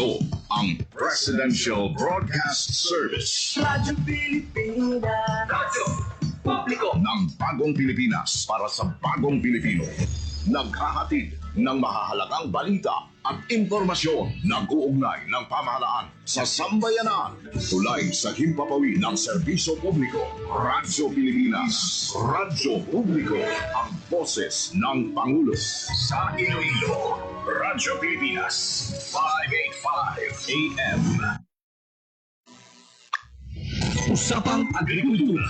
Ito ang Presidential Broadcast Service. Radyo Pilipinas. Radyo Publiko ng Bagong Pilipinas para sa Bagong Pilipino. Naghahatid ng mahahalagang balita at impormasyon na uugnay ng pamahalaan sa sambayanan. Tulay sa himpapawid ng serbisyo publiko. Radyo Pilipinas. Radyo Publiko. Ang boses ng Pangulo. Sa Iloilo, Radyo Pilipinas. 585 AM. Usapang Agrikultura.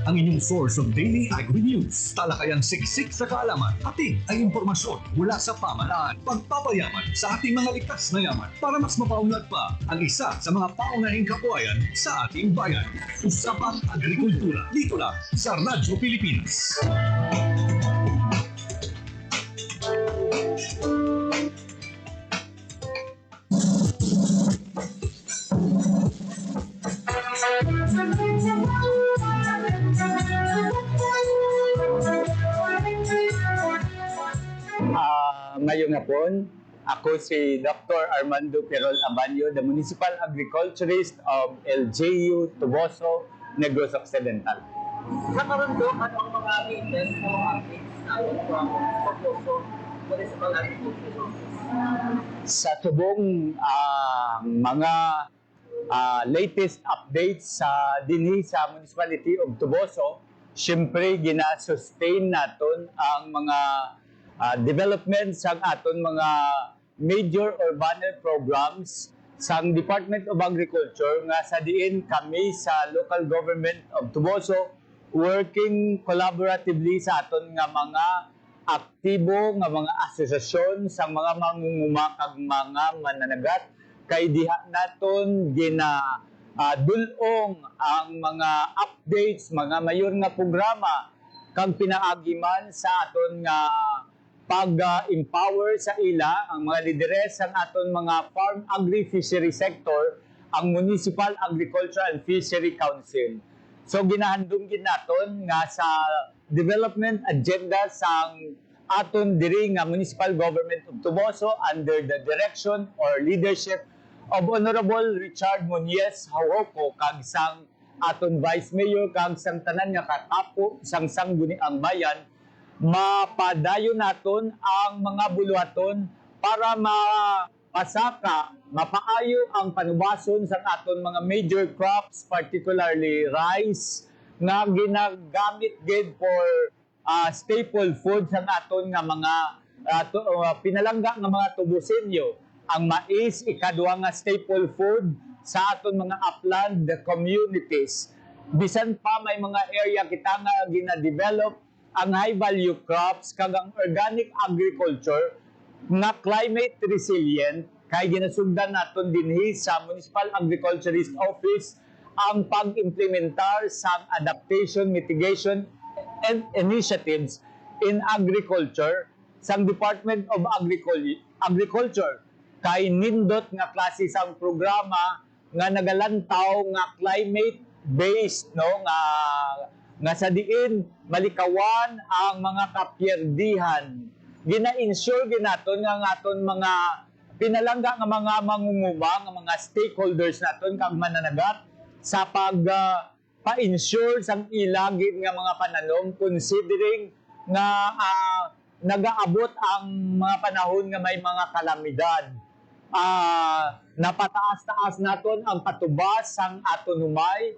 Ang inyong source of daily agri-news. Talakayang siksik sa kaalaman. Ating ay impormasyon mula sa pamahalaan. Pagpapayaman sa ating mga likas na yaman para mas mapaunlad pa ang isa sa mga paunahing kabuhayan sa ating bayan. Usapang Agrikultura. Dito lang sa Radyo Pilipinas. Ngayong hapon, ako si Dr. Armando Perol Abanyo, the Municipal Agriculturist of LGU Tuboso, Negros Occidental. Sa Karondo, ano ang mga latest na mga updates natin from Tuboso Municipal Agriculture Office? Sa tubong mga latest updates sa dinhi sa Municipality of Tuboso, syempre gina-sustain naton ang mga development sa aton mga major urban programs sang Department of Agriculture nga sa diin kami sa local government of Tuboso working collaboratively sa aton nga mga aktibo nga mga asosasyon sang mga mangunguma kag mga mananagat kay diha naton gina dulong ang mga updates mga mayor nga programa kag pinaagiman sa aton nga pag-empower sa ila ang mga lideres ng aton mga farm agri-fishery sector ang Municipal Agriculture and Fishery Council. So ginahandom gid naton nga sa development agenda sang aton diri nga Municipal Government of Tuboso under the direction or leadership of Honorable Richard Muñez Hauhoco kag sang aton Vice Mayor kag sang tanan nga katapo sang sangguniang bayan mapadayon naton ang mga buluhaton para mapasaka, mapaayo ang panubason sa aton mga major crops, particularly rice, nga ginagamit gid for staple food sa aton nga mga pinalangga nga mga tubusenyo. Ang mais, ikaduha nga staple food sa aton mga upland communities. Bisan pa may mga area kita nga gina-develop ang high-value crops kag ang organic agriculture na climate resilient kay ginasugdan naton dinhi sa Municipal Agriculturist Office ang pag-implementar sa adaptation, mitigation, and initiatives in agriculture sa Department of Agriculture kay nindot nga klase sang programa nga nagalantaw nga climate-based no nga sa diin malikawan ang mga kapyerdihan. Gina-ensure ginaton nga aton mga pinalangga nga mga mangunguma nga mga stakeholders naton kag mananagat sa pa-ensure sang ilagid nga mga pananom considering nga nagaabot ang mga panahon nga may mga kalamidad. Napataas-taas naton ang patubas sang aton humay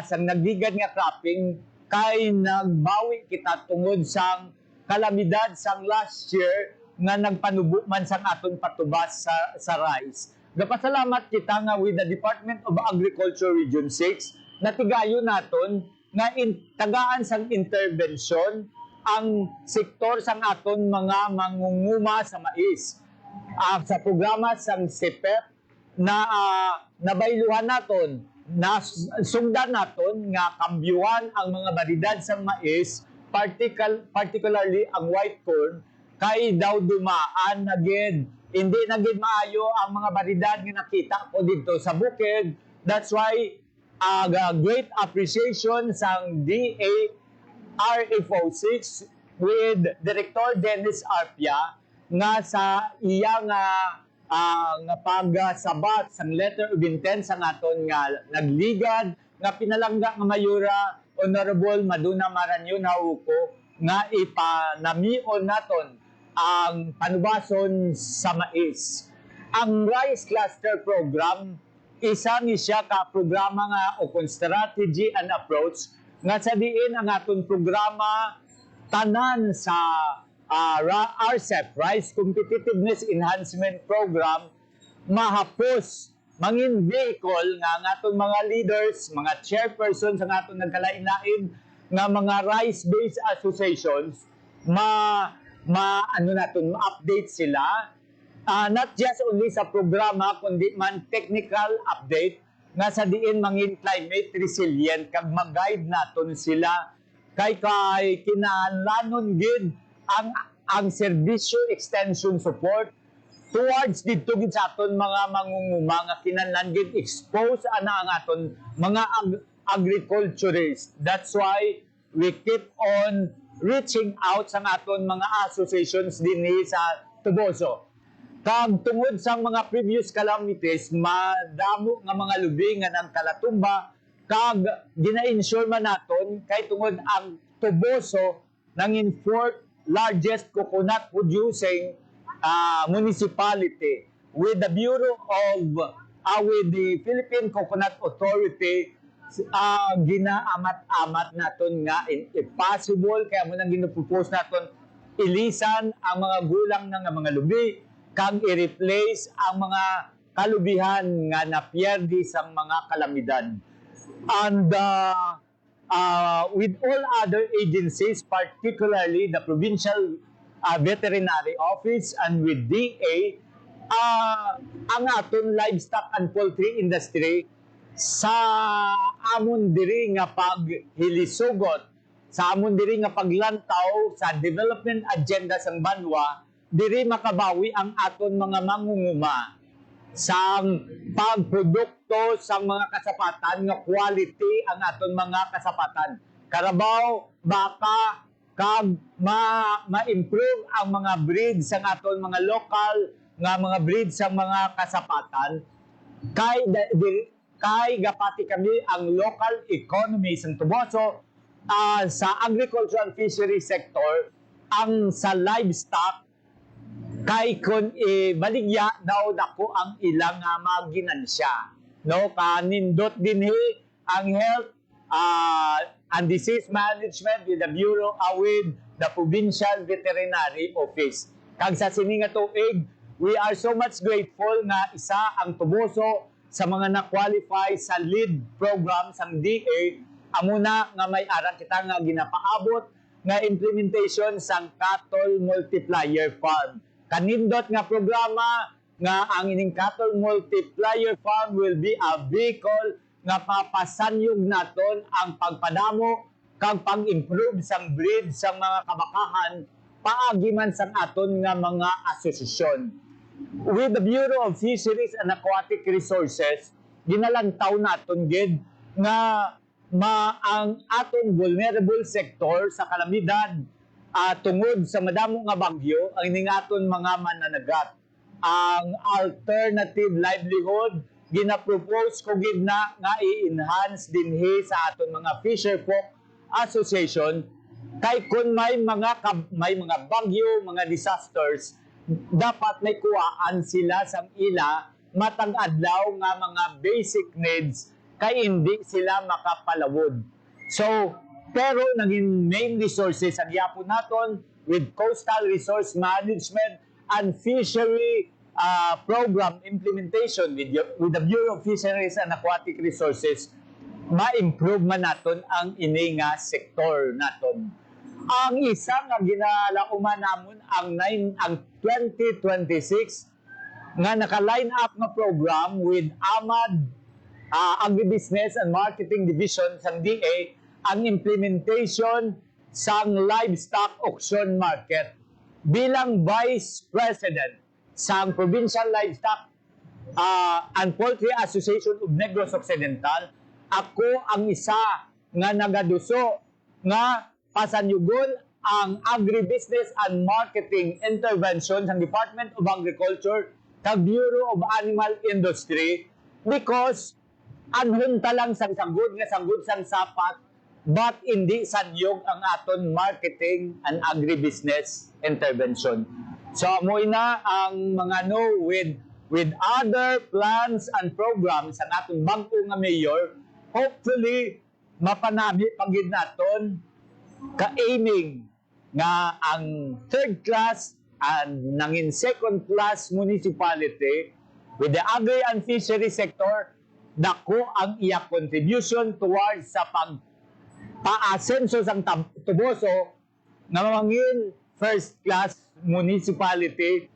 sang nagdigad nga cropping kay nagbawi kita tungod sang kalamidad sang last year nga nagpanubo man sang aton patubas sa rice. Gapasalamat kita nga with the Department of Agriculture Region 6 natigayo naton nga tagaan sang intervention ang sektor sang aton mga mangunguma sa mais. Sa programa sang CPEP na nabayluhan naton sundan naton nga kambyuhan ang mga baridad sa mais, particularly ang white corn, kay daw dumaan na gid. Hindi na gid maayo ang mga baridad nga nakita ko dito sa bukid. That's why great appreciation sang DA RFO6 with Director Dennis Arpia nga sa iya nga nga pagsabat sang letter of intent sang aton nga nagligad nga pinalangga nga mayura Honorable Maduna Maranyon Hauko nga ipanamion naton ang panubason sa mais. Ang Rice Cluster Program isa ni siya ka programa nga o kung strategy and approach nga sa diin ang aton programa tanan sa RCEP, Rice Competitiveness Enhancement Program, mahapos mangin vehicle nga ang aton mga leaders, mga chairpersons ang aton nagkalain-lain nga mga rice-based associations ma-update sila not just only sa programa kundi man technical update nga sa diin mangin climate resilient kag mag-guide naton sila kay kinahanglanon gid ang serbisyo extension support towards dito gid sa aton mga mangunguma nga kinahanglan gid expose ana ang aton mga agriculturists. That's why we keep on reaching out sa aton mga associations dinhi sa Tuboso. Kag tungod sa mga previous calamities, madamo nga mga lubi nga nang kalatumba, kag gina-ensure man naton kay tungod ang Tuboso nangin fourth largest coconut producing municipality with the Bureau of with the Philippine Coconut Authority. Ginaamat-amat naton nga if possible kaya mo nang ginapropose naton ilisan ang mga gulang ng mga lubi kang i-replace ang mga kalubihan nga napierdi sa mga kalamidad. And with all other agencies, particularly the Provincial Veterinary Office and with DA, ang aton livestock and poultry industry sa amon diri nga paghilisogot, sa amon diri nga paglantaw sa development agenda sang banwa, diri makabawi ang aton mga mangunguma sang pagprodukto sang mga kasapatan nga quality ang aton mga kasapatan. Karabaw, baka, kag ma-improve ang mga breeds sang aton mga local nga mga breeds sang mga kasapatan kay gapati kami ang local economy sa Tuboso sa agricultural fishery sector ang sa livestock kay kun baligya daw dako ang ilang maginansya no kanindot dinhi ang health and disease management with the Bureau with the Provincial Veterinary Office kag sa sini nga tuig we are so much grateful nga isa ang Tuboso sa mga na-qualify sa lead program sang DA amuna nga may aral kita nga ginapaabot nga implementation sang cattle multiplier farm. Kanindot nga programa nga ang ining cattle multiplier farm will be a vehicle nga papasanyog naton ang pagpadamo kag pag-improve sang breed sang mga kabakahan paagi man sang aton nga mga asosasyon. With the Bureau of Fisheries and Aquatic Resources, ginalantaw naton gid nga ang aton vulnerable sector sa kalamidad tungod sa madamo nga bagyo ang ining aton mga mananagat. Ang alternative livelihood ginapropose ko gid na nga i-enhance dinhi sa aton mga fisher folk association kay kun may mga bagyo, mga disasters dapat may kuwaan sila sang ila matag adlaw nga mga basic needs kay hindi sila makapalawod. So, pero naging main resources ang yapon naton with coastal resource management and fishery program implementation with the Bureau of Fisheries and Aquatic Resources, ma-improve man naton ang ini nga sektor naton. Ang isa nga ginalauman namon ang 2026 nga naka-line up nga program with AMAD Agribusiness and Marketing Division sang DA ang implementation sang livestock auction market. Bilang Vice President sang Provincial Livestock and Poultry Association of Negros Occidental, ako ang isa nga nagaduso nga pasanyugon ang agribusiness and marketing intervention sa Department of Agriculture kag Bureau of Animal Industry because anhunta lang sang sagod nga sagod sang sapat but hindi sanyog ang aton marketing and agribusiness intervention. So amoy na ang mga with other plans and programs ang atong bangko nga mayor, hopefully mapanami pagid naton ka-aiming nga ang third class and nangin second class municipality with the agri and fishery sector dako ang iya contribution towards sa pag-paasenso sang Tuboso nga mangin first class municipality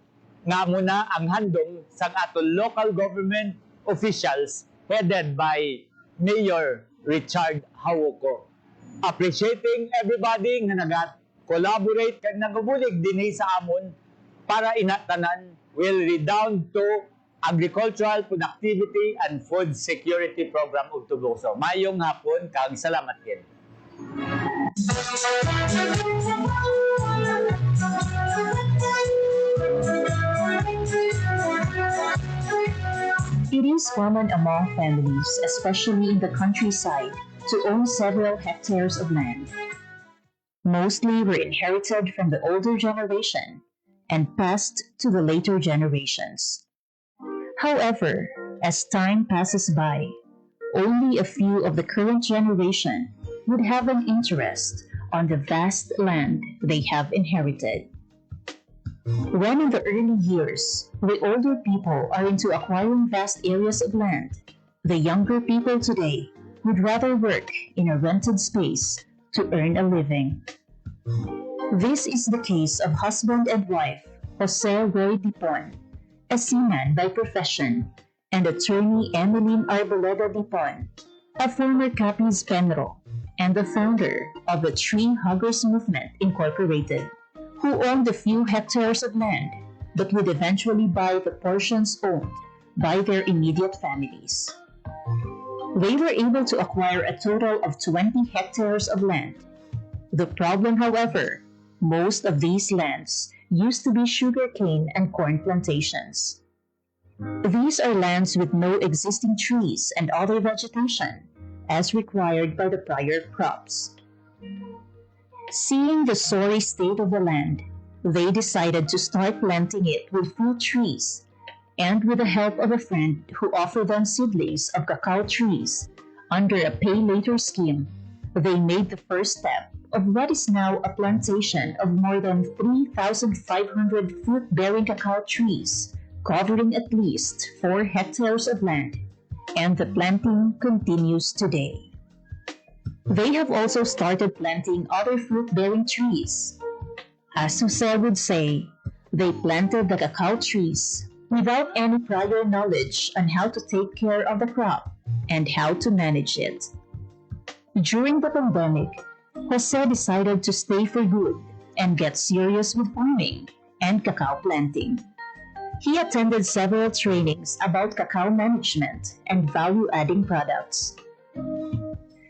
nga muna ang handong sa aton local government officials headed by Mayor Richard Hawoko. Appreciating everybody nga nag-collaborate kag nagabulig dinhi sa amon para inatanan will redound to agricultural productivity and food security program of Tuboso. Mayong hapon kag salamat ken. It is common among families, especially in the countryside, to own several hectares of land. Mostly were inherited from the older generation and passed to the later generations. However, as time passes by, only a few of the current generation would have an interest on the vast land they have inherited. When in the early years, the older people are into acquiring vast areas of land, the younger people today would rather work in a rented space to earn a living. This is the case of husband and wife, Jose Roy Dipon, a seaman by profession, and attorney Emeline Arboleda Dipon, a former Capiz Penro and the founder of the Tree Huggers Movement Incorporated, who owned a few hectares of land but would eventually buy the portions owned by their immediate families. They were able to acquire a total of 20 hectares of land. The problem, however, most of these lands used to be sugarcane and corn plantations. These are lands with no existing trees and other vegetation, as required by the prior crops. Seeing the sorry state of the land, they decided to start planting it with fruit trees, and with the help of a friend who offered them seedlings of cacao trees under a pay-later scheme, they made the first step of what is now a plantation of more than 3,500 fruit-bearing cacao trees, covering at least 4 hectares of land, and the planting continues today. They have also started planting other fruit-bearing trees. As Jose would say, they planted the cacao trees without any prior knowledge on how to take care of the crop and how to manage it. During the pandemic, Jose decided to stay for good and get serious with farming and cacao planting. He attended several trainings about cacao management and value-adding products.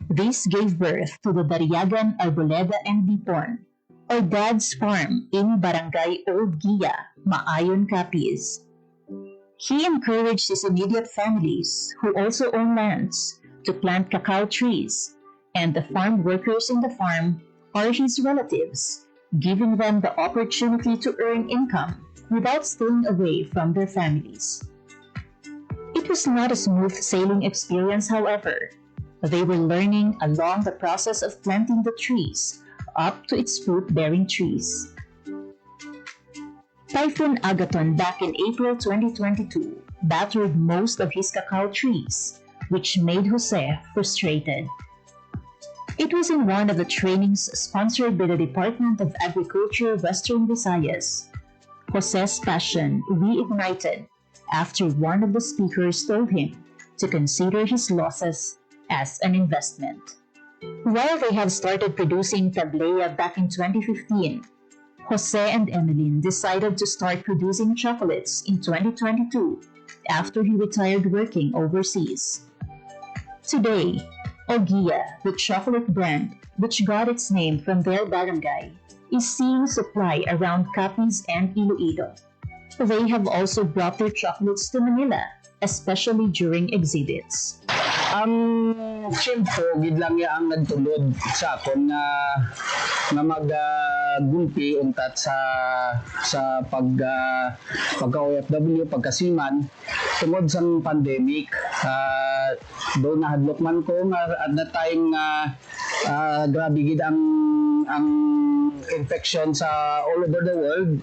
This gave birth to the Dariagan Arboleda and Dipon, or Dad's Farm in Barangay Old Gia, Maayon, Capiz. He encouraged his immediate families, who also own lands, to plant cacao trees, and the farm workers in the farm are his relatives, giving them the opportunity to earn income without staying away from their families. It was not a smooth sailing experience, however. They were learning along the process of planting the trees up to its fruit-bearing trees. Typhoon Agaton back in April 2022 battered most of his cacao trees, which made Jose frustrated. It was in one of the trainings sponsored by the Department of Agriculture Western Visayas. Jose's passion reignited after one of the speakers told him to consider his losses as an investment. While they had started producing tablea back in 2015, Jose and Emeline decided to start producing chocolates in 2022 after he retired working overseas. Today, Ogia, the chocolate brand, which got its name from their barangay, is seeing supply around Capiz and Iloilo. They have also brought their chocolates to Manila, especially during exhibits. Ang chef ko gid lang ya ang nagtulod sa akon nga maggumpi untat sa pagka OFW pagkasiman tungod sa pandemic. Do nahadlok man ko nga at that time grabe gid ang infection sa all over the world.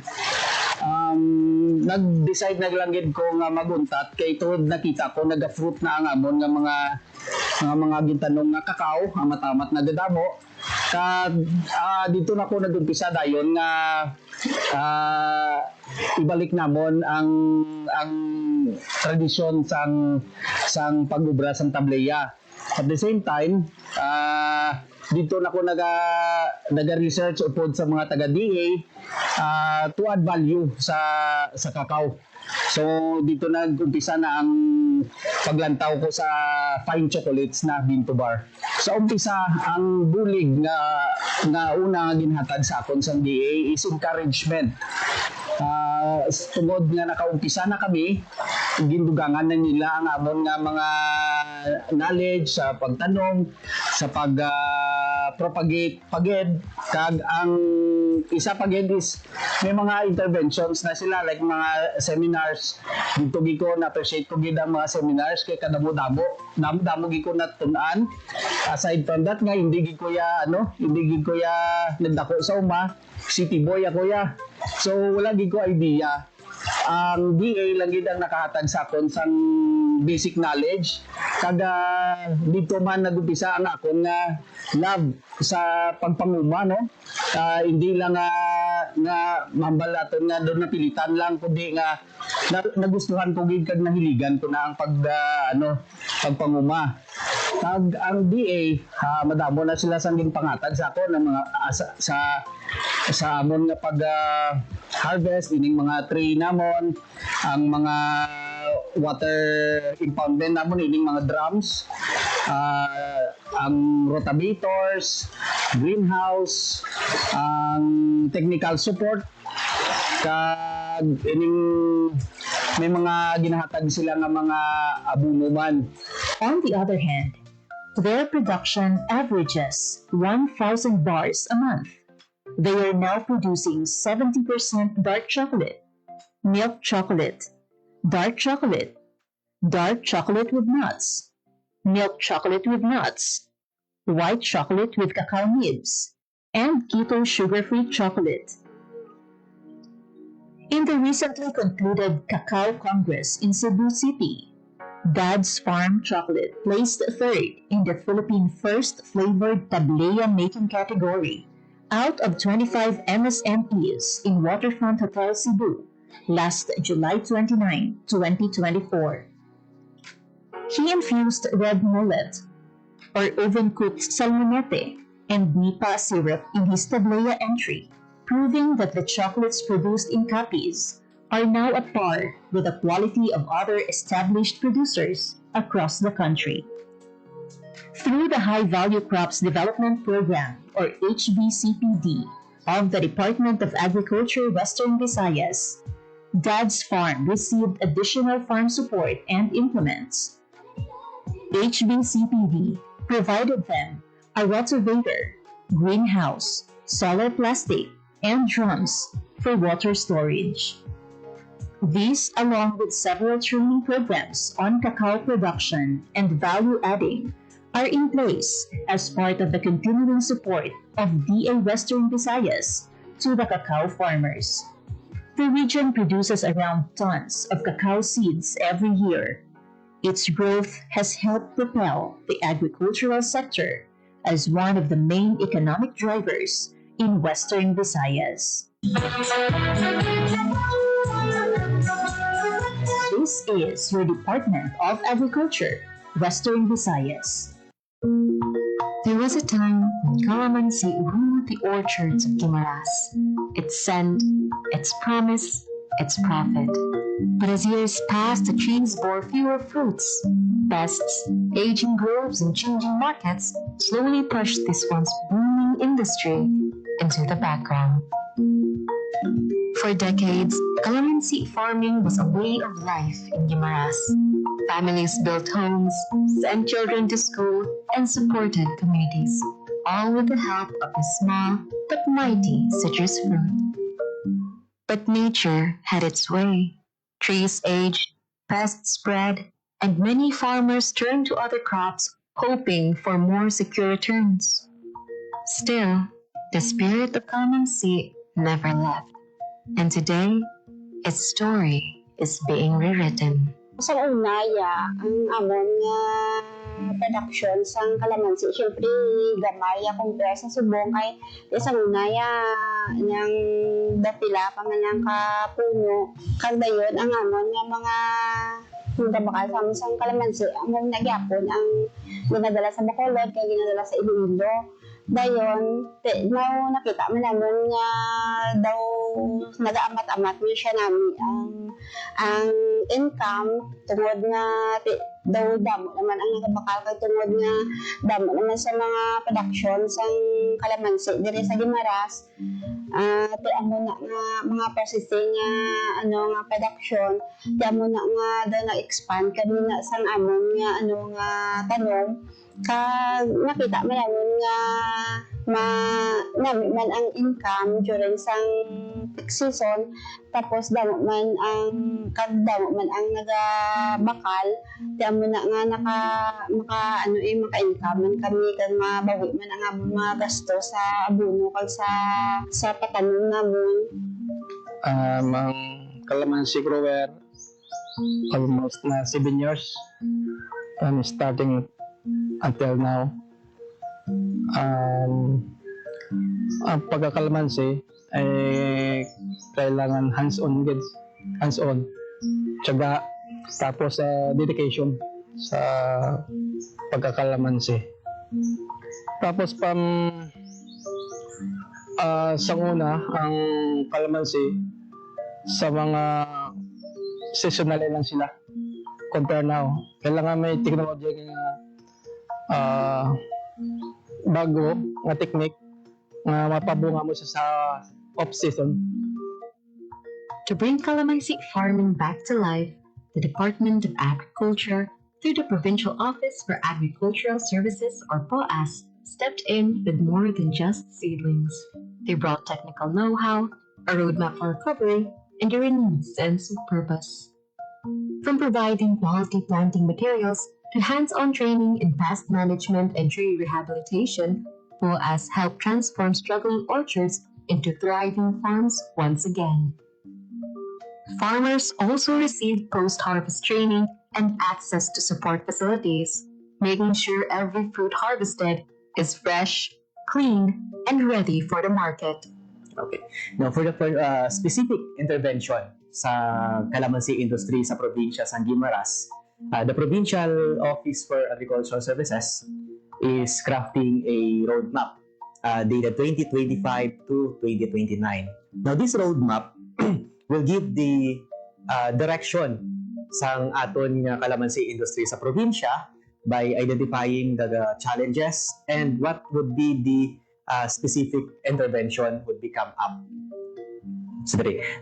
Nag-decide naglanggit ko nga maguntat kay tuod nakita ko naga-fruit na ang amon nga mga gintanong nga kakao ang matamat na dadamo. Dito na ko nagumpisa dayon nga ibalik namon ang tradisyon sang pagubra sang tableya. At the same time, dito na ko naga-research upod sa mga taga-DA to add value sa kakao. So dito nag-umpisa na ang paglantaw ko sa fine chocolates na bean to bar. Sa umpisa, ang bulig nga una ginhatag sa akon sa DA is encouragement. Tungod nga nakaumpisa na kami, gindugangan na nila ang amon nga mga knowledge sa pagtanong, sa pag-propagate paged, kag ang isa paged is may mga interventions na sila like mga seminars. Dito giko na appreciate ko gid ang mga seminars kay kadamo-damo gid ko natunan. Aside from that nga hindi gid ko ya nagdako sa uma, city boy ako ya. So wala gid ko idea. Ang DA lang gid ang nakahatag sa akon sang basic knowledge. Kaga dito man nagumpisa ang akon nga love sa pagpanguma, no? Hindi lang nga mambalaton nga doon napilitan lang kundi nga nagustuhan ko gid kag nahiligan ko na ang pagpanguma. Kag ang DA madamo na sila sang ginpangatag sa ako ng mga sa amon nga pag harvest ining mga tree namon, ang mga water impoundment namon ining mga drums, ang rotavators, greenhouse, ang technical support, kag ining may mga ginahatag sila nga mga abuno man. On the other hand, their production averages 1,000 bars a month. They are now producing 70% dark chocolate, milk chocolate, dark chocolate with nuts, milk chocolate with nuts, white chocolate with cacao nibs, and keto sugar-free chocolate. In the recently concluded Cacao Congress in Cebu City, Dad's Farm Chocolate placed third in the Philippine First Flavored Tableya Making category out of 25 MSMEs in Waterfront Hotel Cebu last July 29, 2024. He infused red mullet or oven-cooked salmonete and nipa syrup in his Tableya entry, proving that the chocolates produced in Capiz are now at par with the quality of other established producers across the country. Through the High Value Crops Development Program, or HVCPD, of the Department of Agriculture Western Visayas, Dad's Farm received additional farm support and implements. HVCPD provided them a rotavator, greenhouse, solar plastic, and drums for water storage. These, along with several training programs on cacao production and value adding, are in place as part of the continuing support of DA Western Visayas to the cacao farmers. The region produces around tons of cacao seeds every year. Its growth has helped propel the agricultural sector as one of the main economic drivers in Western Visayas. This is your Department of Agriculture, Western Visayas. There was a time when calamansi ruled the orchards of Guimaras. Its scent, its promise, its profit. But as years passed, the trees bore fewer fruits. Pests, aging groves, and changing markets slowly pushed this once booming industry into the background. For decades, calamansi farming was a way of life in Guimaras. Families built homes, sent children to school, and supported communities, all with the help of the small but mighty citrus fruit. But nature had its way. Trees aged, pests spread, and many farmers turned to other crops, hoping for more secure returns. Still, the spirit of calamansi never left, and today, its story is being rewritten. Sa unaya, ang amon nga production sang kalamansi, syempre gamay compare sa subong kay sa unaya nang dapila pa man ang kapuno kag dayon ang amon nga mga hindi bakal sa amon sang kalamansi amon nagyapon ang ginadala sa Bacolod kay ginadala sa Iloilo. Dayon, nakita mo naman nga daw nag-amat-amat mo siya namin ang income tungod nga daw damo naman ang nakabakal kay tungod nga damo naman sa mga production sang kalamansi diri sa Guimaras. Amo na nga mga persisting nga nga production, amo na nga daw na-expand kami na sang amon nga nga tanom. Kag nakita man namin nga nami man ang income during sang peak season tapos damo man ang nagabakal damo na nga maka-income man kami kag mabawi man ang mga gasto sa abono kag sa patanom namon. Ang calamansi grower almost na 7 years starting until now. Ang pagkakalamansi ay kailangan hands-on, tiyaga, tapos dedication sa pagkakalamansi. Tapos sa una, ang kalamansi sa mga seasonal lang sila compare now. Kailangan may technology bago nga technique nga mapabunga mo sa off-season. To bring calamansi farming back to life, the Department of Agriculture, through the Provincial Office for Agricultural Services or POAS, stepped in with more than just seedlings. They brought technical know-how, a roadmap for recovery, and a renewed sense of purpose. From providing quality planting materials to hands-on training in pest management and tree rehabilitation, POAS helped transform struggling orchards into thriving farms once again. Farmers also received post-harvest training and access to support facilities, making sure every fruit harvested is fresh, clean, and ready for the market. Okay. Now, for the specific intervention sa calamansi industry sa probinsya San Guimaras, the Provincial Office for Agricultural Services is crafting a roadmap dated 2025 to 2029. Now, this roadmap will give the direction sang aton nga calamansi industry sa probinsya by identifying the challenges and what would be the specific intervention would become up.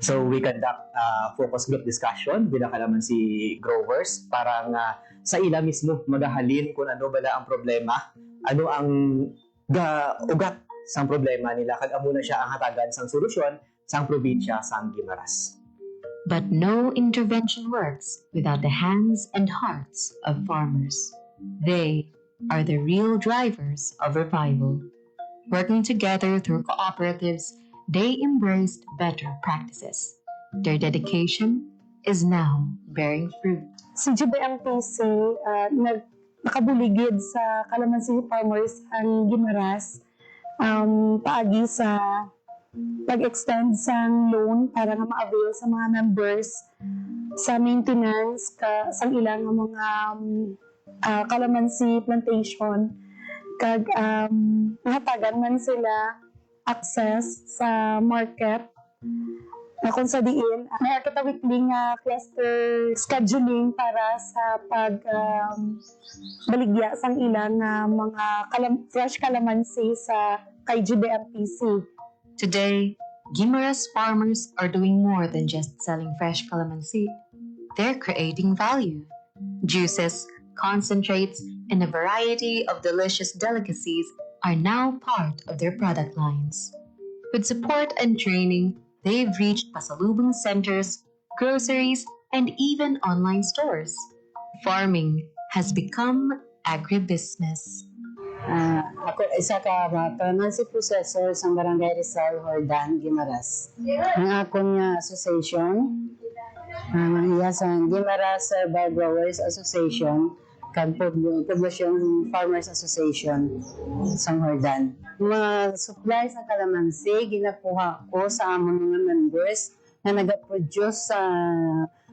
So we conduct focus group discussion with the calamansi growers para nga sa ila mismo magahalin kung ano bala ang problema, ano ang ugat sang problema nila kag amo na siya ang hatagan sang solusyon sang probinsya sang Guimaras. But no intervention works without the hands and hearts of farmers. They are the real drivers of revival. Working together through cooperatives, they embraced better practices. Their dedication is now bearing fruit. Si GBMPC nakabuligid sa calamansi farmers ang Guimaras paagi sa pag-extend sang loan para nga ma-avail sa mga members sa maintenance sang ilang mga calamansi plantation kag mahatagan man sila access sa market na kung sa diin may kita weekly nga cluster scheduling para sa baligya sang ilang mga fresh calamansi sa kay GBMPC. Today, Guimaras farmers are doing more than just selling fresh calamansi. They're creating value. Juices, concentrates, and a variety of delicious delicacies are now part of their product lines. With support and training, they've reached pasalubong centers, groceries, and even online stores. Farming has become agribusiness. Ako isa ka calamansi processor sa Barangay Rizal, Hordan, Guimaras. Ang akon nga association, iya sa Guimaras Herbal Growers Association, kag Poblacion Farmers Association sa Hordan. Mga supplies ng kalamansi ginakuha ko sa among mga members na nag-produce sa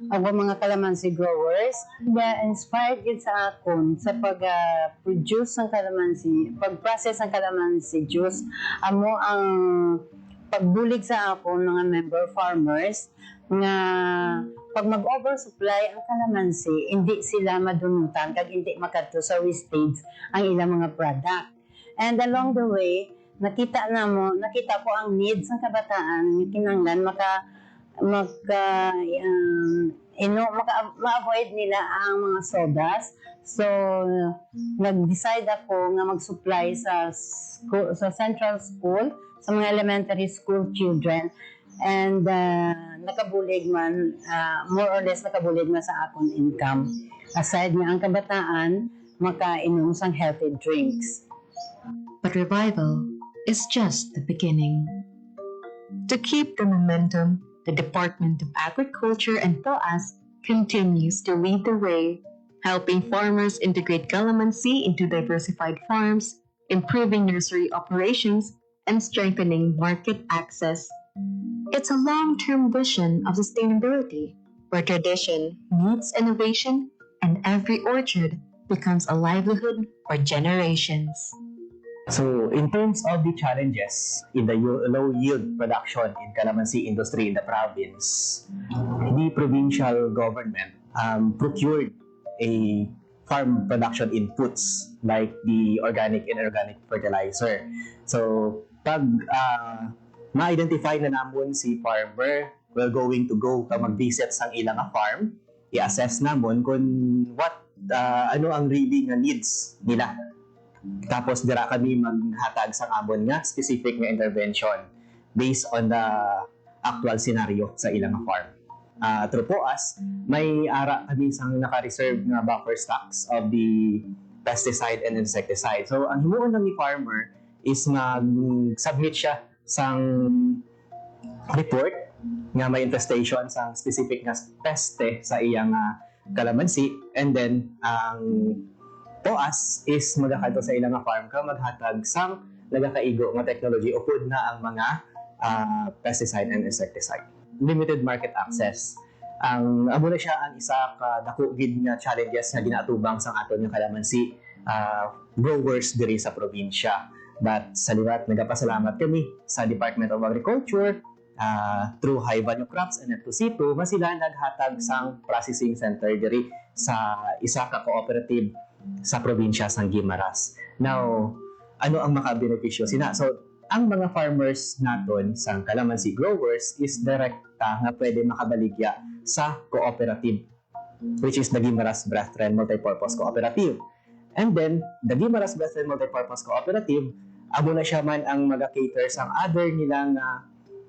mga kalamansi growers. Inspired gid sa akon sa pag-produce ng kalamansi, pag-process ng kalamansi juice. Amo ang pagbulig sa akon mga member farmers nga pag mag-oversupply ang kalamansi, hindi sila madunutan kag hindi makadto sa wastage ang ilang mga product. And along the way, nakita ko ang needs ng kabataan nga kinahanglan ma-avoid nila ang mga sodas. So, nag-decide ako nga mag-supply sa central school, sa mga elementary school children. And nakabulig man, more or less nakabulig man sa akong income. Aside nga ang kabataan, makainom sang healthy drinks. But revival is just the beginning. To keep the momentum, the Department of Agriculture and POAS continues to lead the way, helping farmers integrate calamansi into diversified farms, improving nursery operations, and strengthening market access. It's a long-term vision of sustainability, where tradition meets innovation and every orchard becomes a livelihood for generations. So, in terms of the challenges in the low yield production in calamansi industry in the province, the provincial government procured a farm production inputs like the organic and inorganic fertilizer. So, pag ma-identify na namon si farmer, we're going to go mag-visit sa ilang farm, i-assess namon kung ano ang really nga needs nila. Tapos dira kami maghatag sa amon nga specific nga intervention based on the actual scenario sa ilang farm. Through POAS, may ara kami sang naka-reserve nga buffer stocks of the pesticide and insecticide. So ang himuon lang ni farmer is mag-submit siya sang report nga may infestation sa specific nga peste sa iyang calamansi, and then ang POAS is magakadto sa ilang farm ka maghatag sang nagakaigo nga technology upod na ang mga pesticide and insecticide. Limited market access. Amo na siya ang isa ka dako gid nga challenges nga ginatubang sang aton nga calamansi growers diri sa probinsya. But sa liwat, nagapasalamat kami sa Department of Agriculture through High Value Crops and F2C2 nga sila naghatag sang processing center diri sa isa ka cooperative sa probinsya sang Guimaras. Now, ano ang makabenepisyo sina? So, ang mga farmers naton sang calamansi growers is direkta nga pwede makabaligya sa cooperative, which is the Guimaras Brethren Multipurpose Cooperative. And then, the Guimaras Brethren Multipurpose Cooperative, abo na siya man ang mag-cater sang other nilang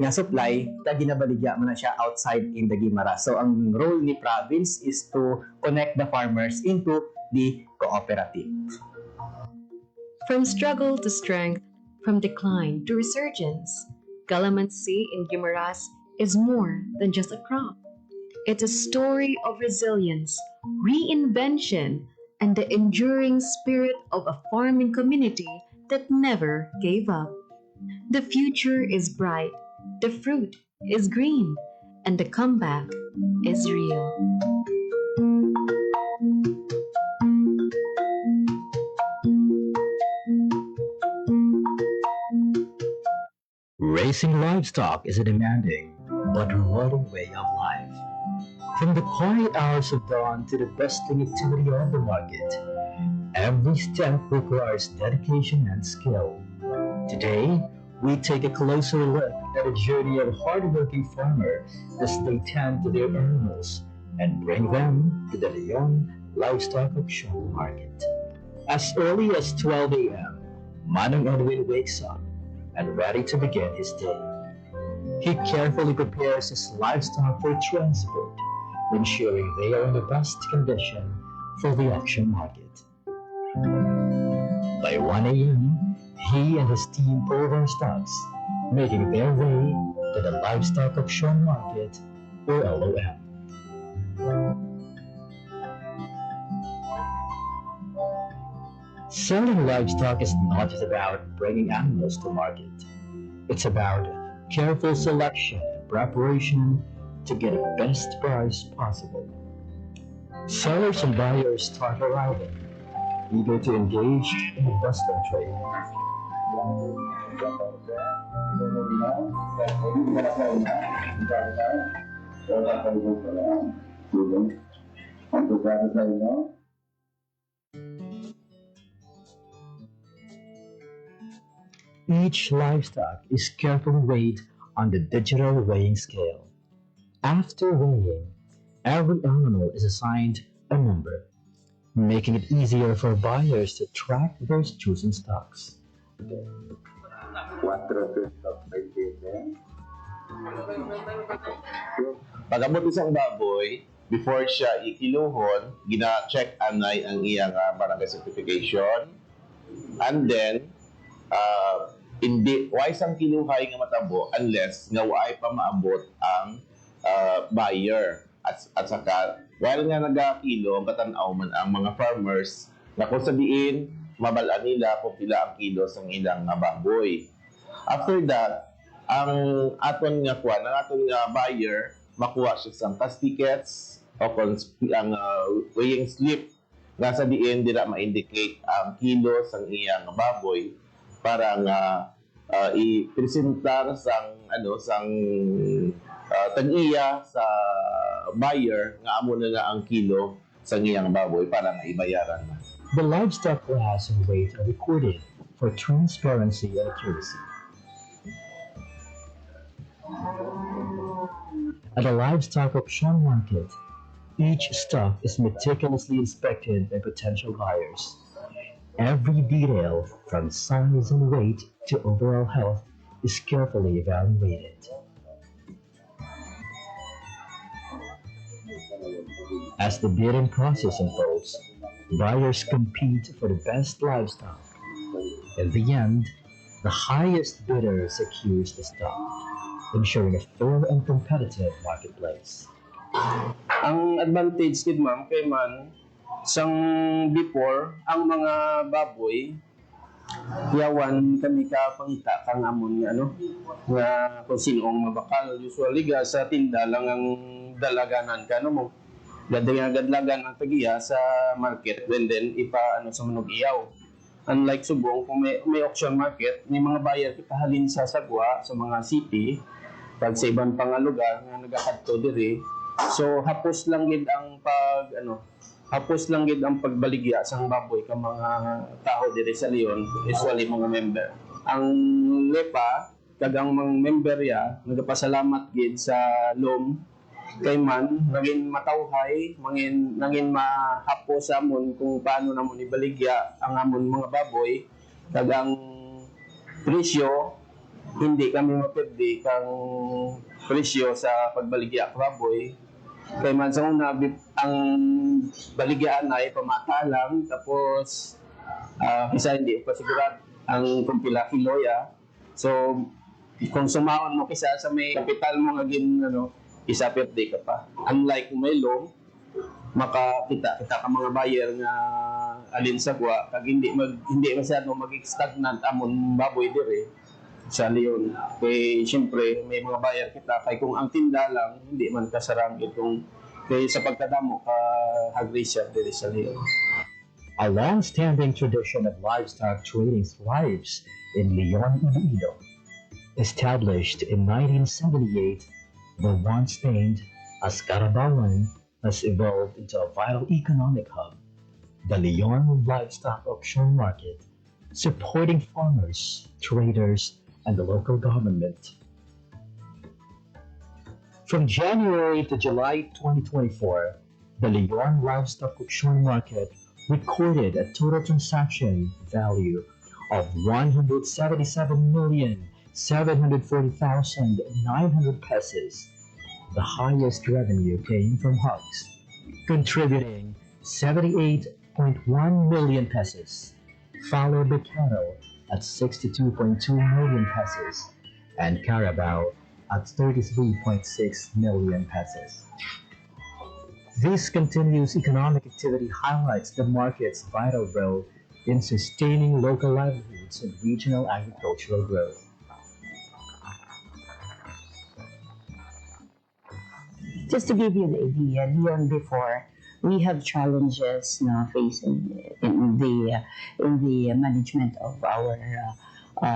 nga supply na ginabaligya man na siya outside in the Guimaras. So, ang role ni province is to connect the farmers into the cooperative. From struggle to strength, from decline to resurgence, calamansi in Guimaras is more than just a crop. It's a story of resilience, reinvention, and the enduring spirit of a farming community that never gave up. The future is bright, the fruit is green, and the comeback is real. Raising livestock is a demanding but rewarding way of life. From the quiet hours of dawn to the bustling activity of the market, every step requires dedication and skill. Today, we take a closer look at the journey of a hardworking farmer as they tend to their animals and bring them to the Leon Livestock Auction Market. As early as 12 a.m., Manong Edwin wakes up and ready to begin his day. He carefully prepares his livestock for transport, ensuring they are in the best condition for the auction market. By 1 a.m., he and his team pull their stocks, making their way to the Livestock Auction Market, or LOM. Selling livestock is not just about bringing animals to market. It's about careful selection and preparation to get the best price possible. Sellers and buyers start arriving, eager to engage in the bustling trade. Each livestock is carefully weighed on the digital weighing scale. After weighing, every animal is assigned a number, making it easier for buyers to track their chosen stocks. Pag-abot isang baboy, before siya ikiluhon, gina-check anay ang iyang barangay certification. And then, hindi, why sang kiluhay nga matabo unless nga why pa maabot ang buyer. At saka, while nga nagakilo, ang katanaw man ang mga farmers na kung sabihin, mabalaan nila kung pila ang kilos ang ilang baboy. After that, ang aton nga kuha, ang aton nga buyer, makuha siya sa cash tickets o kung ang weighing slip nga sabihin, dila ma-indicate ang kilos ang iyang baboy para nga i-presentar sang tag-iya sa buyer nga amo na nga ang kilo sa iyang baboy para nga ibayaran na. The livestock class and weight are recorded for transparency and accuracy. At a livestock auction market, each stock is meticulously inspected by potential buyers. Every detail, from size and weight to overall health, is carefully evaluated. As the bidding process unfolds, buyers compete for the best livestock. In the end, the highest bidder secures the stock, ensuring a fair and competitive marketplace. Ang advantage kid ma'am kay man sang before ang mga baboy yawan kami ka pangita kang amon nga nga kung sino ang mabakal usually ga sa tinda lang ang dalaganan ka mo gadlagan ang tagiya sa market and then ipa sa manog iyaw. Unlike subong kung may auction market, may mga buyer kita halin sa sagwa sa mga city pag sa ibang lugar nga nagakadto diri. So hapos lang gid ang hapos lang gid ang pagbaligya sang baboy ka mga tao diri sa Leon, usually mga member. Ang LEPA kag ang mga member ya nagapasalamat gid sa LOM kay man naging matawhay, naging mahapos amon kung paano namon ibaligya ang amon mga baboy kag ang presyo hindi kami mapirdi kang presyo sa pagbaligya sa baboy. Kay man sa una, ang baligyaan ay pamata lang, tapos isa hindi pa sigurado ang kung pila kiloya. So, kung sumaon mo kisa sa may kapital mo ngagin isa pirdi ka pa. Unlike kung may loan, makakita ka mga buyer nga alin sa kuha, kag hindi masyado mag-stagnant amon baboy dire sa Leon. Kaya siyempre may mga buyer kita kay kung ang tinda lang hindi man kasarang itong kay sa pagkadamo ka agresya diri sa Leon. A long-standing tradition of livestock trading thrives in Leon, Iloilo. Established in 1978, the once named as Carabawan has evolved into a vital economic hub, the Leon Livestock Auction Market, supporting farmers, traders, and the local government. From January to July 2024, the Leon Livestock Auction Market recorded a total transaction value of 177,740,900 pesos. The highest revenue came from hogs, contributing 78.1 million pesos, followed by cattle at 62.2 million pesos, and carabao at 33.6 million pesos. This continuous economic activity highlights the market's vital role in sustaining local livelihoods and regional agricultural growth. Just to give you an idea, Leon, before we have challenges now facing in the management of our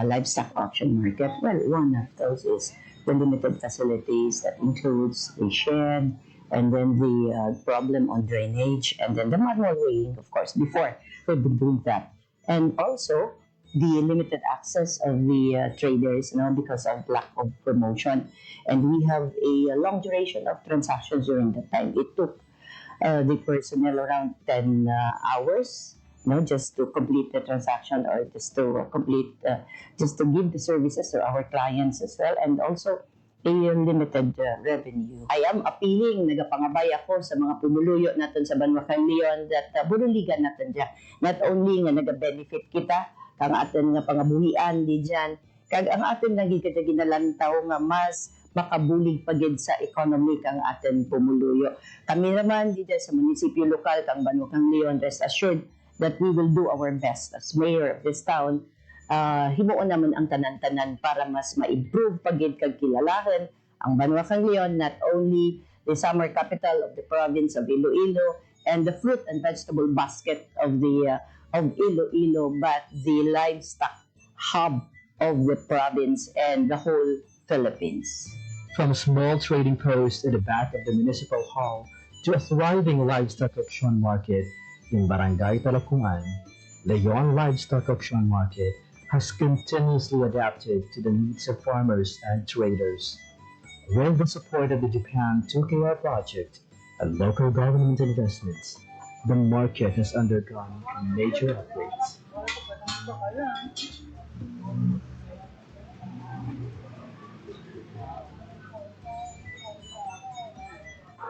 livestock auction market. Well, one of those is the limited facilities that includes the shed, and then the problem on drainage, and then the manual weighing, of course. Before we've been doing that, and also the limited access of the traders, because of lack of promotion, and we have a long duration of transactions during that time. It took the personnel around 10 hours, just to complete the transaction, or just to just to give the services to our clients as well, and also a limited revenue. I am appealing, nagapangabay ako sa mga pumuluyo natin sa Banwakang Leon that buruligan natin dyan. Not only nga nag-benefit kita, kang atin nga pangabuhian di dyan, kag ang atin nagigita ginalantaw nga mas makabulig pagid sa economy kang atin pumuluyo. Kami naman di dyan sa munisipyo lokal, kang Banwakang Leon, rest assured that we will do our best as mayor of this town. Himuon naman ang tanan-tanan para mas ma-improve pagid kag kilalahan ang Banwakang Leon, not only the summer capital of the province of Iloilo and the fruit and vegetable basket of the of Iloilo, but the livestock hub of the province and the whole Philippines. From a small trading post at the back of the municipal hall to a thriving livestock auction market in Barangay Talakungan, Leon Livestock Auction Market has continuously adapted to the needs of farmers and traders. With the support of the Japan 2KR project and local government investments, the market has undergone major upgrades.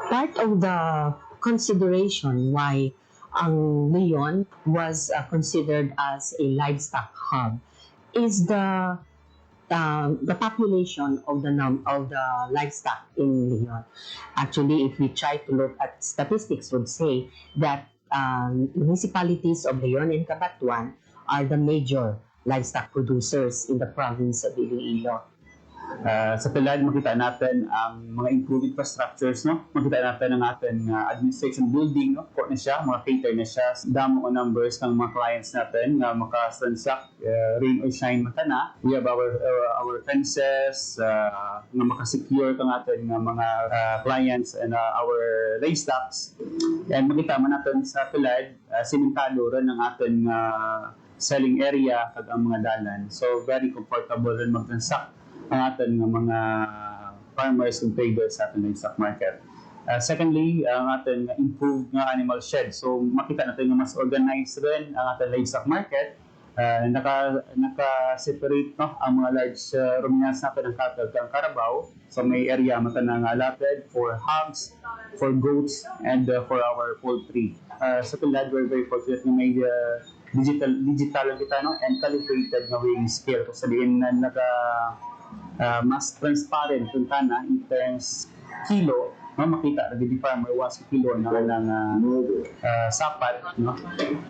Part of the consideration why ang Leon was considered as a livestock hub is the population of the livestock in Leon. Actually, if we try to look at statistics, would say that municipalities of Leon and Cabatuan are the major livestock producers in the province of Iloilo. Sa PhilAd, makita natin ang mga improved infrastructures, no? Makita natin ang ating administration building, no? Port na siya, mga cater na siya. Damo ang numbers ng mga clients natin na makasransact, rain or shine mata na. We have our fences, na makasecure kang ating mga clients and our livestocks. And makita man natin sa PhilAd, simentado rin ang ating selling area kag ang mga dalan. So very comfortable rin mag-transact ang ating mga farmers and traders sa ating livestock market. Secondly, ang ating improved nga animal shed. So makita natin nga mas organized rin ang ating livestock market. Naka-separate ang mga large ruminants natin ng cattle ng carabao. So may area mata na nga allotted for hogs, for goats, and for our poultry. Sa PhilAd, we're very fortunate na may digital kita, no? And calibrated na weighing scale. So sabihin na mas transparent yung tana in terms kilo, no? Makita na di farmer was kilo na lang sapat, no?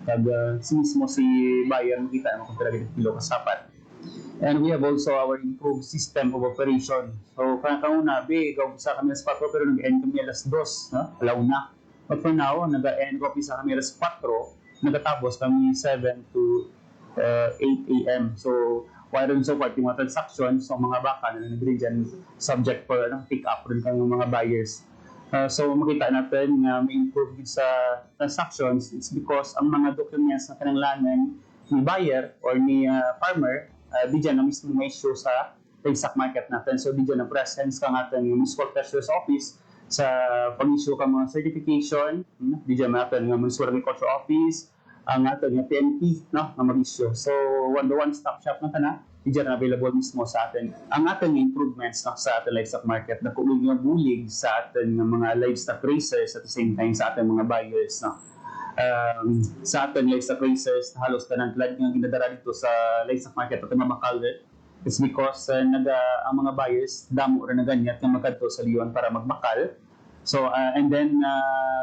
Kag mismo si buyer makita na kung talaga kilo ka sapat. And we have also our improved system of operation. So kanuna gaw sa kami sa 4 pero nag-end kami alas 2, no? Alauna. But for now, nag-end kami sa kami alas 4, nagatapos kami 7 to 8 a.m. So while so far, yung mga transactions, so mga baka na nag-rin dyan subject for pick up rin kang mga buyers. So makita natin na may improve sa transactions, it's because ang mga documents na kananglangan ni buyer or ni farmer di dyan na mismo may issue sa livestock market natin. So di dyan ang presence ka natin yung Municipal Treasurer's Office sa pag-issue ka mga certification, di dyan natin yung Municipal Agriculture Office, ang atin yung PNP, no, na mag-issue. So one-stop shop na na, di dyan available mismo sa atin. Ang atin yung improvements no, sa ating livestock market na kung yung bulig sa atin ng mga livestock raisers at the same time sa ating mga buyers. No. Sa atin livestock raisers, halos tanang tulad nga ginadara dito sa livestock market at mga makalder is because ang mga buyers damo rin na ganyan nga magkadto sa Leon para magmakal. So and then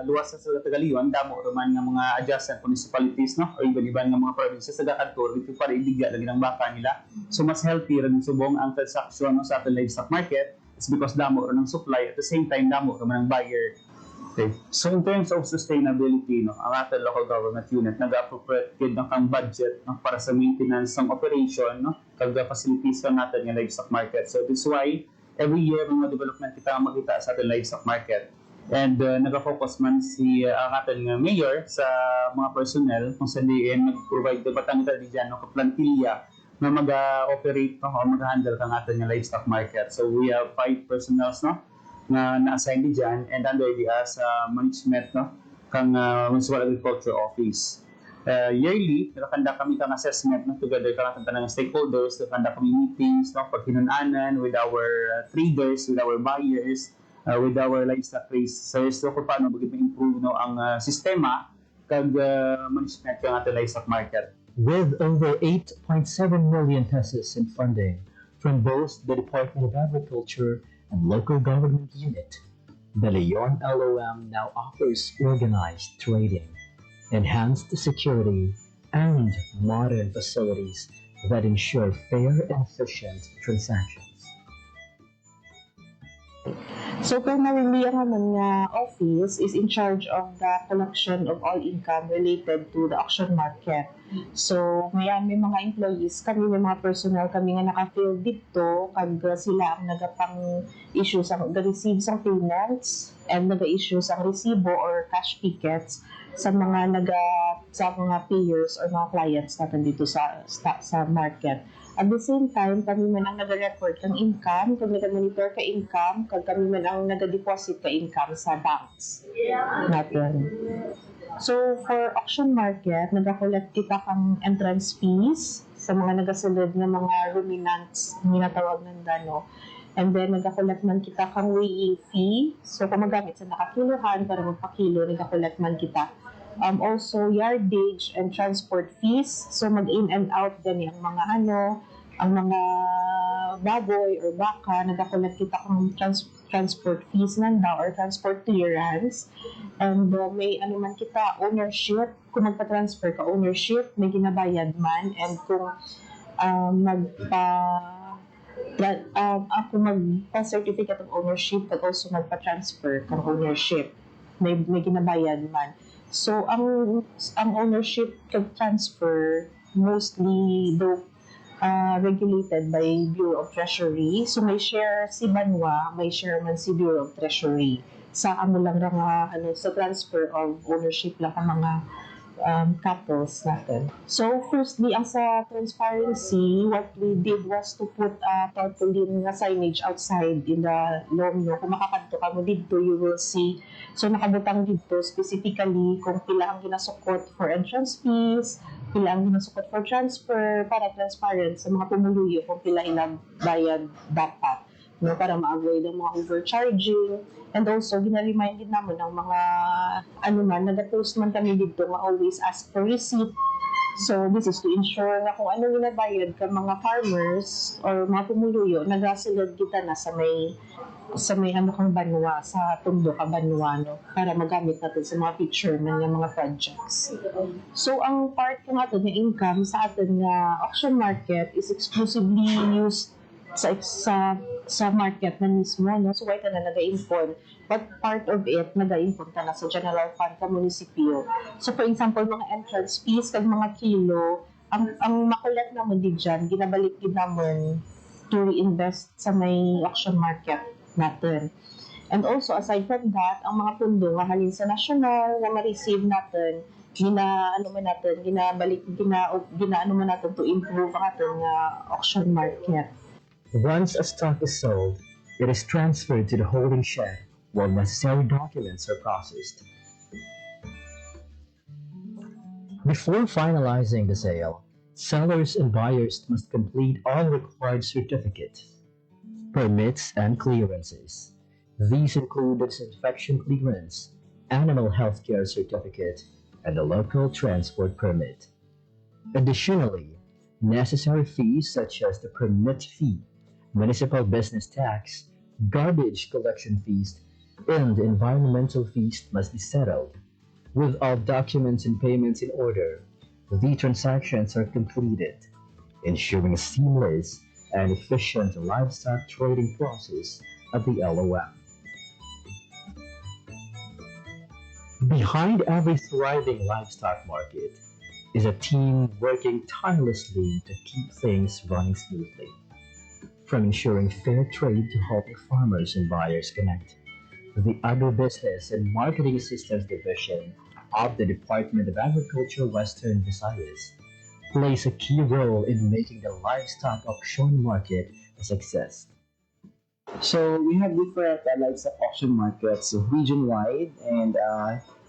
luwas sa Tagalion damo man nga mga adjacent municipalities no or iban nga mga provinces sa kadto dito para ibigay lagi ng baka nila. So mas healthy rin subong ang transaction no, sa ating livestock market is because damo rin ng supply at the same time damo rin ng buyer. Okay. So in terms of sustainability, no, ang ating local government unit nag-appropriate ng kang budget no, para sa maintenance ng operation, no, kag facilities ka natin ng livestock market. So this is why every year mga development kita makita sa ating livestock market. And nag-focus man si ang ating mayor sa mga personnel kung saan diin nag-provide batang ita di dyan no, kaplantilla na mag-operate no, o mag-handle kang ating livestock market. So we have 5 personnels no, na na-assign di dyan and under the sa management no, kang Municipal Agriculture Office. Yearly, nakakanda kami kang assessment no, together kang ng stakeholders, nakakanda kami meetings no, paghinunanan with our traders, with our buyers, with our livestock raisers, so kung paano mag-improve no, ang sistema kag management kang ating livestock market. With over 8.7 million pesos in funding from both the Department of Agriculture and local government unit, the Leon LOM now offers organized trading, enhanced security, and modern facilities that ensure fair and efficient transactions. So primarily, ang among office is in charge of the collection of all income related to the auction market. So may mga employees kami, may mga personnel kami nga naka-field dito kag sila ang nagapang-issue sa receive sa payments and naga-issue sa resibo or cash tickets sa mga payers or mga clients natin dito sa market. At the same time, kami man ang nag-record ng income, kung nag-monitor ka income, kag kami man ang nag-deposit ka income sa banks natin. So, for auction market, nag-collect kita kang entrance fees sa mga nagasulod ng mga ruminants, minatawag ng dano. And then, nag-collect man kita kang weighing fee. So, kung magamit sa nakakiluhan para magpakilo, nag-collect man kita. Also yardage and transport fees. So mag-in and out din yung mga ang mga baboy or baka, nag-collect kita kung transport fees nanda or transport clearance. And may man kita, ownership, kung magpa-transfer ka ownership, may ginabayad man. And kung ako magpa-certificate of ownership, at also magpa-transfer kang ownership, may ginabayad man. So, ang ownership of transfer mostly regulated by Bureau of Treasury. So, may share si Banwa, may share man si Bureau of Treasury. Sa lang sa transfer of ownership lang ang mga couples natin. So, firstly, ang sa transparency, what we did was to put tarpaulin na signage outside in the Lomno. Kung makakadto ka mo dito, you will see. So, nakabutang dito specifically kung pila ang ginasukot for entrance fees, pila ang ginasukot for transfer, para transparent sa mga pumuluyo kung pila ilang bayad dapat. No, para ma-avoid ang mga overcharging. And also, ginaremind din naman ng mga nag-post man kami dito nga always ask for receipt. So, this is to ensure na kung ano ginabayad ka mga farmers or mga pumuluyo, nagasulod kita na sa may kang banwa, sa tundo ka banwa, no? Para magamit natin sa mga picture ng mga projects. So, ang part ko natin ng income sa atin na auction market is exclusively used sa market na mismo, no? So, why ka na nag-inform? But part of it, nag-inform ka na sa general fund ka munisipyo. So, for example, mga entrance fees, kag mga kilo, ang makulat naman din dyan, ginabalik din naman to reinvest sa may auction market natin. And also, aside from that, ang mga pundo nga halin sa national na ma-receive natin ginaano man natin, ginaano man natin to improve ang ating auction market. Once a stock is sold, it is transferred to the holding shed while necessary documents are processed. Before finalizing the sale, sellers and buyers must complete all required certificates, permits, and clearances. These include the disinfection clearance, animal health care certificate, and the local transport permit. Additionally, necessary fees such as the permit fee, municipal business tax, garbage collection fees, and environmental fees must be settled. With all documents and payments in order, the transactions are completed, ensuring a seamless and efficient livestock trading process at the LOM. Behind every thriving livestock market is a team working tirelessly to keep things running smoothly. From ensuring fair trade to helping farmers and buyers connect, the Agribusiness and Marketing Systems Division of the Department of Agriculture Western Visayas plays a key role in making the livestock auction market a success. So we have different livestock auction markets region-wide, and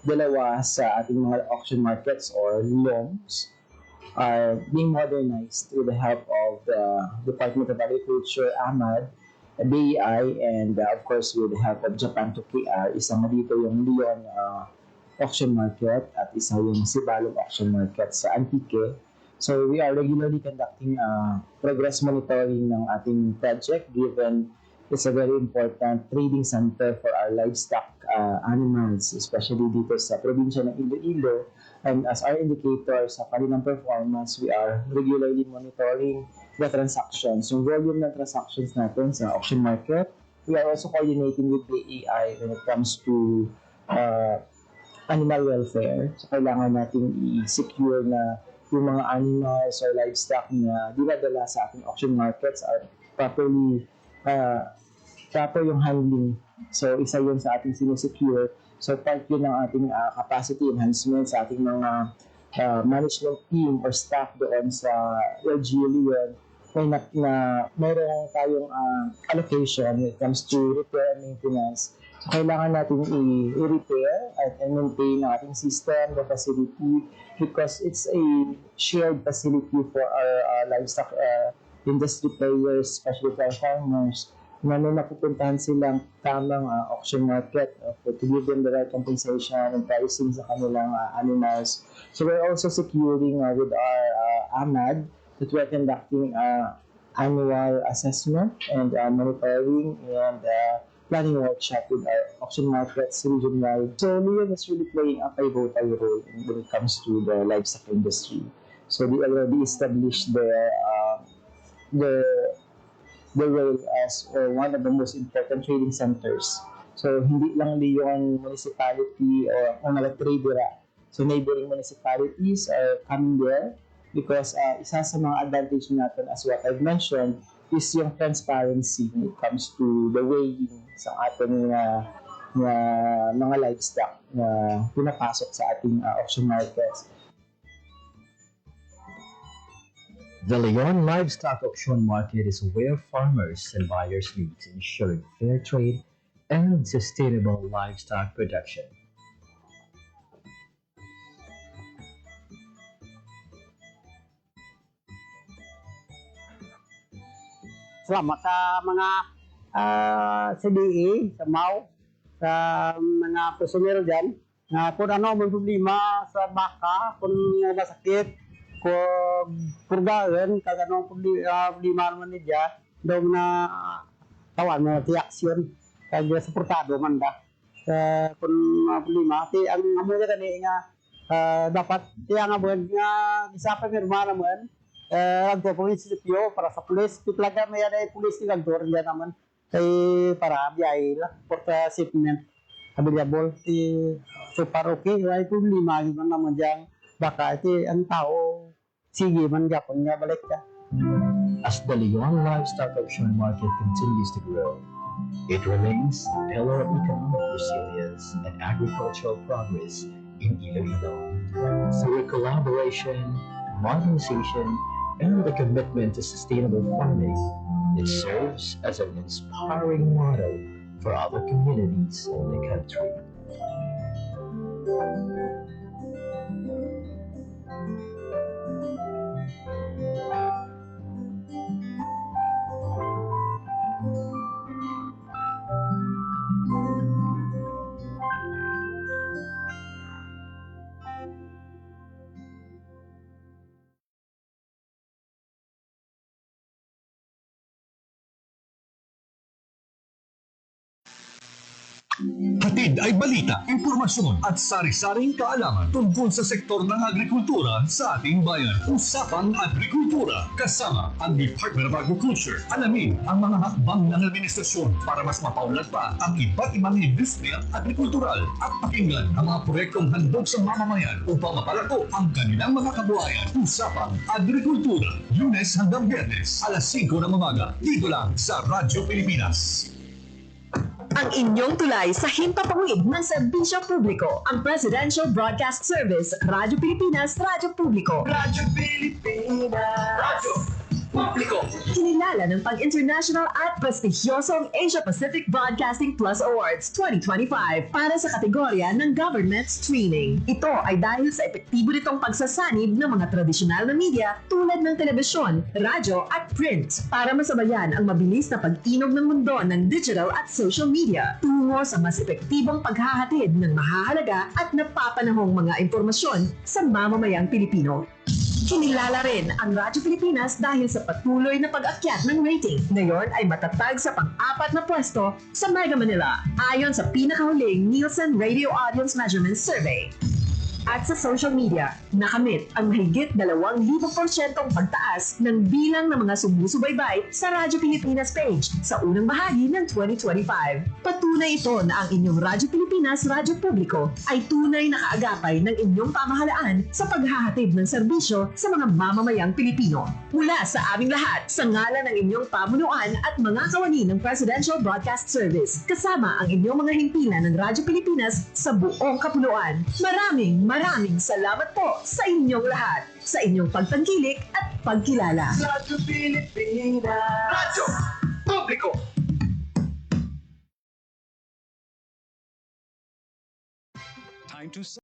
dalawa sa ating mga auction markets or LOMs are being modernized with the help of the Department of Agriculture, AMAD, BEI, and of course with the help of Japan to KR. Isa nga dito yung Leon auction market at isa yung Sibalom auction market sa Antique. So we are regularly conducting progress monitoring ng ating project given it's a very important trading center for our livestock animals, especially dito sa probinsya ng Iloilo. And as our indicator sa kanilang performance, we are regularly monitoring the transactions, yung volume ng transactions natin sa auction market. We are also coordinating with the AI when it comes to animal welfare. So kailangan natin i-secure na yung mga animals or livestock na dinadala sa ating auction markets are properly proper yung handling. So, isa yun sa ating sinesecure. So, part yun ng ating capacity enhancement sa ating mga management team or staff doon sa LGU Leon. Mayroon tayong allocation when it comes to repair and maintenance. So, kailangan natin i-repair and maintain ang ating system, the facility, because it's a shared facility for our livestock industry players, especially for our farmers, na may mapupuntahan silang tamang auction market to give them the right compensation and pricing sa kanilang animals. So we're also securing with our AMAD that we're conducting annual assessment and monitoring and planning workshop with our auction markets region-wide. So Leon is really playing a pivotal role when it comes to the livestock industry. So they already established the role as one of the most important trading centers. So, hindi lang Leon Municipality or mga tradera. So, neighboring municipalities are coming there because isa sa mga advantage natin as what I've mentioned is yung transparency when it comes to the weighing sa ating mga livestock na pinapasok sa ating auction markets. The Leon Livestock Auction Market is where farmers and buyers meet, ensuring fair trade and sustainable livestock production. Salamat sa mga CDE, sa MAU, sa mga personel dyan. Kung ano may problema sa baka, kung masakit, kung purgaan, kung anong problema naman niya, daw na tawan na reaksyon, kaya suportado man da. Kung problema, ang amuya tani nga dapat tiya nga buwan nga isa pa mirma naman, agto po prinsipyo para sa pulis, pitlaga may ada pulis ni agtor diyan naman kay para biyay la porta shipment available so para okay ay problema man naman diyan baka iti ang tao sige man gapon nga balik ka. As the Leon Livestock Auction Market continues to grow, it remains a pillar of economic resilience and agricultural progress in Iloilo. Through collaboration, modernization, and the commitment to sustainable farming, it serves as an inspiring model for other communities in the country. Hatid ay balita, impormasyon at sari-saring kaalaman tungkol sa sektor ng agrikultura sa ating bayan. Usapang Agrikultura kasama ang Department of Agriculture. Alamin ang mga hakbang ng administrasyon para mas mapaunlad pa ang iba't ibang industriya agrikultural at pakinggan ang mga proyektong handog sa mamamayan upang mapalako ang kanilang mga kabuhayan. Usapang Agrikultura, Lunes hanggang Biyernes, alas 5 ng umaga, dito lang sa Radyo Pilipinas. Ang inyong tulay sa himpapawid ng serbisyo publiko, ang Presidential Broadcast Service, Radyo Pilipinas, Radyo Publiko. Radyo Pilipinas! Radyo Publiko! Kinilala ng pang-international at prestigyosong Asia Pacific Broadcasting Plus Awards 2025 para sa kategorya ng Government Streaming. Ito ay dahil sa epektibo nitong pagsasanib ng mga tradisyonal na media tulad ng telebisyon, radyo at print para masabayan ang mabilis na pag-inog ng mundo ng digital at social media tungo sa mas epektibong paghahatid ng mahahalaga at napapanahong mga impormasyon sa mamamayang Pilipino. Kinilala rin ang Radyo Pilipinas dahil sa patuloy na pag-akyat ng rating. Ngayon ay matatag sa pang-4 na pwesto sa Mega Manila ayon sa pinakahuling Nielsen Radio Audience Measurement Survey. At sa social media, nakamit ang mahigit 2,000% pagtaas ng bilang ng mga sumusubaybay sa Radyo Pilipinas page sa unang bahagi ng 2025. Patunay ito na ang inyong Radyo Pilipinas Radyo Publiko ay tunay na kaagapay ng inyong pamahalaan sa paghahatid ng serbisyo sa mga mamamayang Pilipino. Mula sa aming lahat, sa ngalan ng inyong pamunuan at mga kawani ng Presidential Broadcast Service, kasama ang inyong mga himpilan ng Radyo Pilipinas sa buong kapuluan. Maraming salamat po sa inyong lahat, sa inyong pagtangkilik at pagkilala. Radyo Pilipinas! Radyo Publiko! Time to